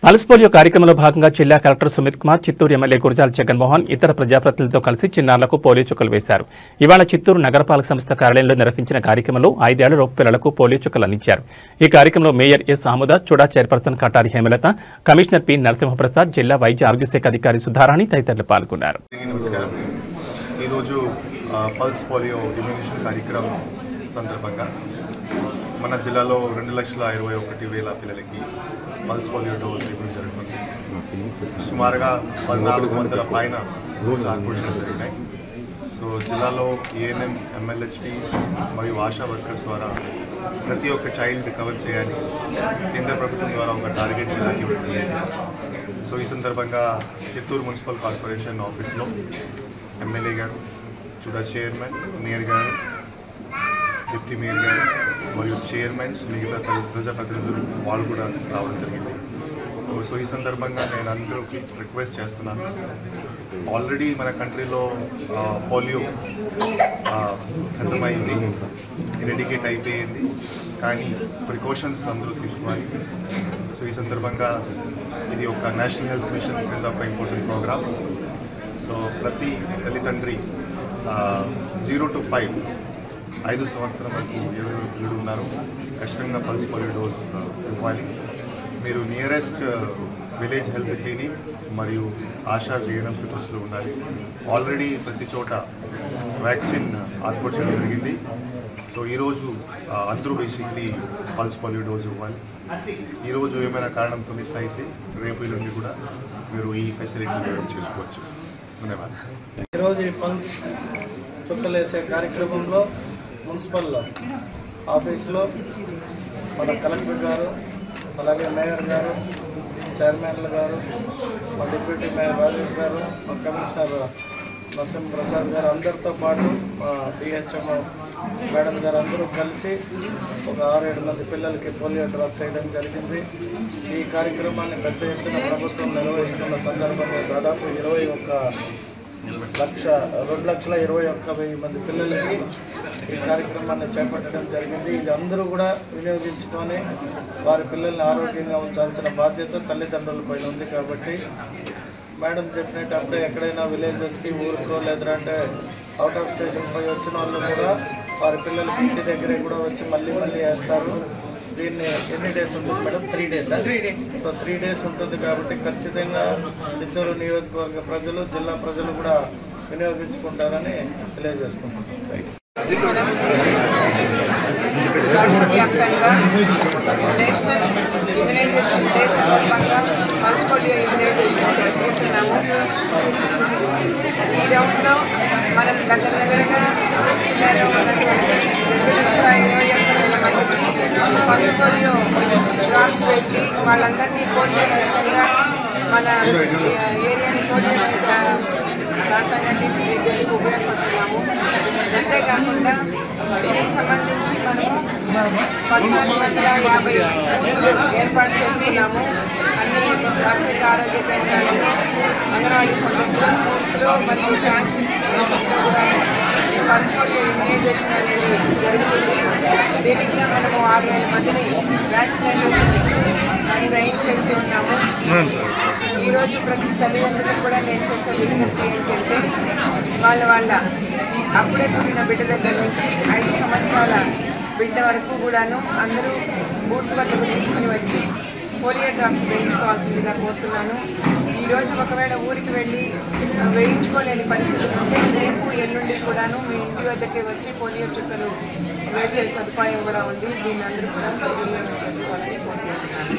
Pulse polio కార్యక్రమంలో భాగంగా జిల్లా కలెక్టర్ సుమిత్ కుమార్, చిత్తూరు ఎమ్మెల్యే గురజాల జగన్మోహన్ ఇతర ప్రజాప్రతినిధులతో కలిసి చిన్నారులకు పోలియో చుక్కలు వేశారు. ఇవాళ చిత్తూరు నగరపాలక సంస్థ కార్యాలయంలో నిర్వహించిన కార్యక్రమంలో 5 ఏళ్లలోపు పిల్లలకు పోలియో చుక్కలు అందించారు. ఈ కార్యక్రమంలో mayor S Amuda, Chuda chairperson Katari Hemalatha, commissioner P Narasimhaprasad, జిల్లా వైద్య ఆరోగ్య శాఖ అధికారి సుధారాణి తదితరులు పాల్గొన్నారు. పల్స్ పోలియో ఇమ్యునేషన్ కార్యక్రమం సందర్భంగా మన జిల్లాలో 2,21,000 పిల్లలకి పల్స్ పోలియో డోస్ ఇవ్వడం జరుగుతుంది. సుమారుగా 1,400 పైన డోస్ ఆర్పరేషన్లు జరిగినాయి. సో జిల్లాలో ఏఎన్ఎంస్, ఎంఎల్హెచ్పీస్ మరియు ఆశా వర్కర్స్ ద్వారా ప్రతి ఒక్క చైల్డ్ కవర్ చేయాలి. కేంద్ర ప్రభుత్వం ద్వారా ఒక టార్గెట్ జిల్లాకి ఉంటుంది. సో ఈ సందర్భంగా చిత్తూరు మున్సిపల్ కార్పొరేషన్ ఆఫీస్లో ఎమ్మెల్యే గారు, చుడా చైర్మన్, మేయర్ గారు, డిప్యూటీ మేయర్ గారు మరియు చైర్మన్స్, మిగతా ప్రజాప్రతినిధులు వాళ్ళు కూడా రావడం జరిగింది. సో ఈ సందర్భంగా నేను అందరికీ రిక్వెస్ట్ చేస్తున్నాను, ఆల్రెడీ మన కంట్రీలో పోలియో ఖతమైంది, ఎరాడికేట్ అయిపోయింది, కానీ ప్రికాషన్స్ అందరూ తీసుకోవాలి. సో ఈ సందర్భంగా ఇది ఒక నేషనల్ హెల్త్ మిషన్ కింద ఒక ఇంపార్టెంట్ ప్రోగ్రామ్. సో ప్రతి తల్లిదండ్రి 0 to 5 సంవత్సరం వరకు ఎవరు పిల్లలు ఉన్నారు ఖచ్చితంగా పల్స్ పోలియో డోస్ ఇవ్వాలి. మీరు నియరెస్ట్ విలేజ్ హెల్త్ క్లినిక్ మరియు ఆశా ఏఎన్ఎం దృష్టిలో ఉండాలి. ఆల్రెడీ ప్రతి చోట వ్యాక్సిన్ ఏర్పాటు చేయడం జరిగింది. సో ఈరోజు అందరూ బేసిక్లీ పల్స్ పోలియో డోస్ ఇవ్వాలి. ఈరోజు ఏమైనా కారణంతో మిస్ అయితే రేపు నుండి కూడా మీరు ఈ ఫెసిలిటీ చేసుకోవచ్చు. ధన్యవాదాలు. ఈరోజు ఈ పల్స్ చుక్కలేసే కార్యక్రమంలో మున్సిపల్ ఆఫీసులో మన కలెక్టర్ గారు, అలాగే మేయర్ గారు, చైర్మన్లు గారు, మా డిప్యూటీ మేయర్ రాజేష్ గారు, మా కమిషనర్ నరసింహప్రసాద్ గారు అందరితో పాటు మా డిహెచ్ఎం మేడం గారు అందరూ కలిసి ఒక 6-7 మంది పిల్లలకి పోలియో డ్రాప్స్ వేయడం జరిగింది. ఈ కార్యక్రమాన్ని పెద్ద ఎత్తున ప్రభుత్వం నిర్వహిస్తున్న సందర్భంగా దాదాపు 2,21,000 మంది పిల్లలకి ఈ కార్యక్రమాన్ని చేపట్టడం జరిగింది. ఇది అందరూ కూడా వినియోగించుకొని వారి పిల్లల్ని ఆరోగ్యంగా ఉంచాల్సిన బాధ్యత తల్లిదండ్రులపైన ఉంది. కాబట్టి మేడం చెప్పినట్టు అప్పుడే ఎక్కడైనా విలేజెస్కి, ఊరికో లేదంటే అవుట్ ఆఫ్ స్టేషన్ పోయి వచ్చిన వాళ్ళు కూడా వారి పిల్లలకి ఇంటి దగ్గరే కూడా వచ్చి మళ్ళీ వేస్తారు. దీన్ని ఎన్ని డేస్ ఉంటుంది మేడం? 3 days. సో 3 days ఉంటుంది కాబట్టి ఖచ్చితంగా చిత్తూరు నియోజకవర్గ ప్రజలు, జిల్లా ప్రజలు కూడా వినియోగించుకుంటారని తెలియజేసుకుంటున్నాం. రాష్ట్ర వ్యాప్తంగా నేషనల్ ఇమ్యునైజేషన్ డే సందర్భంగా పల్స్ పోలియో ఇమ్యునైజేషన్ జరుపుకుంటున్నాము. ఈ రౌండ్లో మనం దగ్గరగా చిత్తూరు జిల్లాలో ఉన్నటువంటి 2,21,000 మందికి పల్స్ పోలియో డ్రాప్స్ వేసి వాళ్ళందరినీ పోలియో రహితంగా మన ఏరియాని పోలియో రహిత ప్రాంతంగా తీర్చిదిద్దేందుకు ఉపయోగపడుతున్నాము. అంతేకాకుండా దీనికి సంబంధించి మనము 1,450 ఏర్పాటు చేసుకున్నాము. అన్ని ప్రాథమిక ఆరోగ్య కేంద్రాలలో, అంగన్వాడీ సెంటర్స్లో, స్కూల్స్లో మరియు ఫ్యాన్సీ ప్లేసెస్లో కూడా పల్స్ పోలియో ఇమ్యునైజేషన్ అనేది జరుగుతుంది. దీనికి మనము 6,000 మందిని వ్యాక్సినేటర్స్ని ట్రైన్ చేసి ఉన్నాము. ఈరోజు ప్రతి తల్లిదండ్రులకు కూడా నేను చేసే విజ్ఞప్తి ఏంటంటే వాళ్ళ అప్పుడే పుట్టిన బిడ్డ దగ్గర నుంచి 5 సంవత్సరాల బిడ్డ వరకు కూడాను అందరూ బూత్ వద్దకు తీసుకుని వచ్చి పోలియో డ్రాప్స్ వేయించుకోవాల్సిందిగా కోరుతున్నాను. ఈరోజు ఒకవేళ ఊరికి వెళ్ళి వేయించుకోలేని పరిస్థితి ఉంటే రేపు ఎల్లుండి కూడాను మీ ఇంటి వద్దకే వచ్చి పోలియో చుక్కలు వేసే సదుపాయం కూడా ఉంది. దీన్ని అందరూ కూడా సద్వినియోగం చేసుకోవాలని కోరుకుంటున్నాను.